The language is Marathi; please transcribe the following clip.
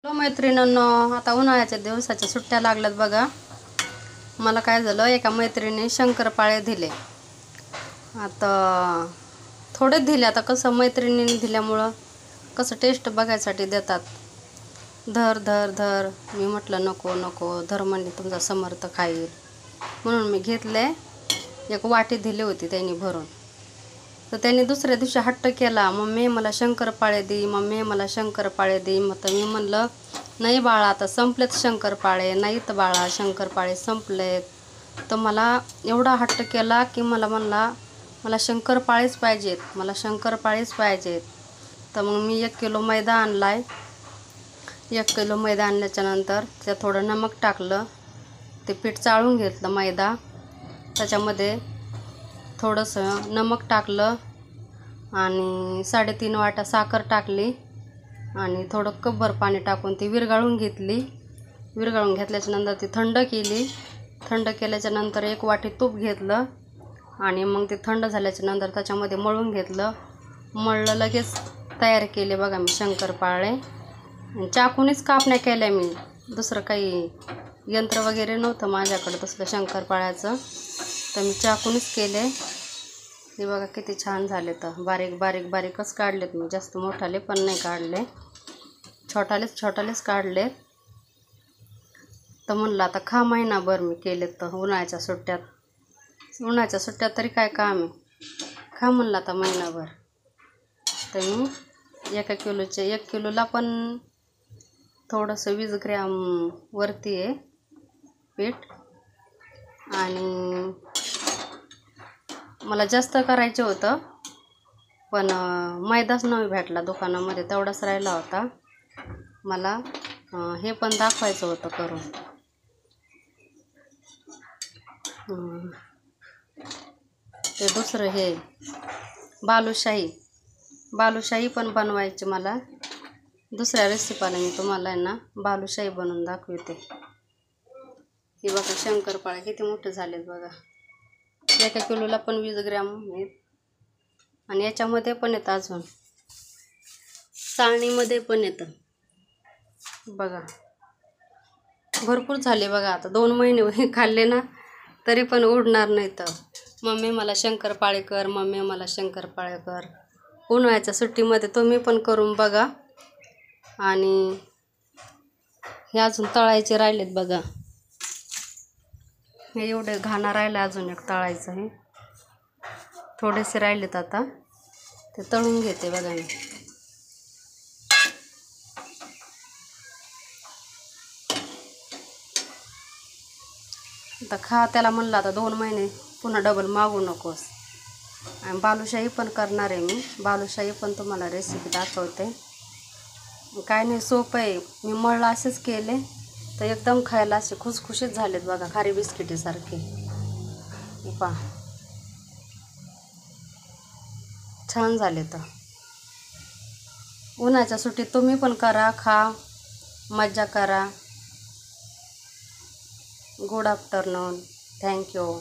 हॅलो मैत्रिणींनो, आता उन्हाळ्याच्या दिवसाच्या सुट्ट्या लागल्यात बघा. मला काय झालं, एका मैत्रिणीने शंकरपाळे दिले. आता थोडेच दिले. आता कसं मैत्रिणीने दिल्यामुळं कसं टेस्ट बघायसाठी देतात. धर धर धर, मी म्हटलं नको नको, धर म्हणले तुमचा समर्थ खाईल म्हणून मी घेतले. एक वाटी दिली होती त्यांनी भरून. तर त्यांनी दुसऱ्या दिवशी हट्ट केला, मम्मी मला शंकरपाळे दे, मम्मी मला शंकरपाळे दे. मग मी म्हणलं नाही बाळा, आता संपलेत शंकरपाळे, नाहीत बाळा शंकरपाळे संपलेत. तर मला एवढा हट्ट केला की मला शंकरपाळेच पाहिजेत, मला शंकरपाळेच पाहिजेत. तर मग मी 1 किलो मैदा आणला. 1 किलो मैदा आणल्याच्यानंतर त्यात थोडं नमक टाकलं, ते पीठ चाळून घेतलं मैदा. त्याच्यामध्ये थोडंसं नमक टाकलं आणि 3.5 वाट्या साखर टाकली आणि थोडं कपभर पाणी टाकून ती विरघळून घेतली. विरघळून घेतल्याच्यानंतर ती थंड केली. थंड केल्याच्यानंतर 1 वाटी तूप घेतलं आणि मग ते थंड झाल्याच्यानंतर त्याच्यामध्ये मळून घेतलं. मळलं, लगेच तयार केले बघा मी शंकरपाळे. चाकूनीच कापण्या केल्या मी, दुसरं काही यंत्र वगैरे नव्हतं माझ्याकडं तसलं शंकरपाळ्याचं, तर मी चाकूनीच केले. हे बघा किती छान झाले. तर बारीक बारीक बारीकच काढलेत मी, जास्त मोठाले पण नाही काढले, छोटालेच काढले. तर म्हणलं आता खा महिनाभर मी केलेत. तर उन्हाळ्याच्या सुट्ट्यात तरी काय काम आहे, खा म्हणलं आता महिनाभर. तर मी 1 किलोला पण थोडंसं 20 ग्रॅम वरती आहे पीठ. आणि मला जास्त करायचं होतं पण मैदाच नाही भेटला दुकानामध्ये, तेवढाच राहिला होता. मला हे पण दाखवायचं होतं करून. ते दुसरं हे बालुशाही पण बनवायची मला. दुसऱ्या रेसिपीला मी तुम्हाला आहे ना बालुशाही बनवून दाखवते. हे बघा शंकरपाळे किती मोठे झालेत बघा. 1 किलोला पण 20 ग्रॅम आहेत. आणि याच्यामध्ये पण येतं, अजून चाळणीमध्ये पण येतं बघा. भरपूर झाले बघा. आता 2 महिने खाल्ले ना तरी पण उडणार नाही. तर मम्मी मला शंकरपाळे कर, मम्मी मला शंकरपाळे कर. उन्हाळ्याच्या सुट्टीमध्ये तुम्ही पण करून बघा. आणि हे अजून तळायचे राहिलेत बघा. हे एवढे घाणा राहिलं, अजून एक तळायचं. हे थोडेसे राहिलेत, आता ते तळून घेते बघा मी. आता खा, त्याला म्हणलं आता 2 महिने पुन्हा डबल मागू नकोस. आणि बालुशाही पण करणार आहे मी. बालुशाही पण तुम्हाला रेसिपी दाखवते. काय नाही, सोपं आहे. मी मळलं असेच केले तर एकदम खायला असे खुसखुशीत झालेत बघा, खारी बिस्किटीसारखे. पहा छान झाले. तर उन्हाळ्याच्या सुट्टीत तुम्ही पण करा, खा, मज्जा करा. Good afternoon, thank you.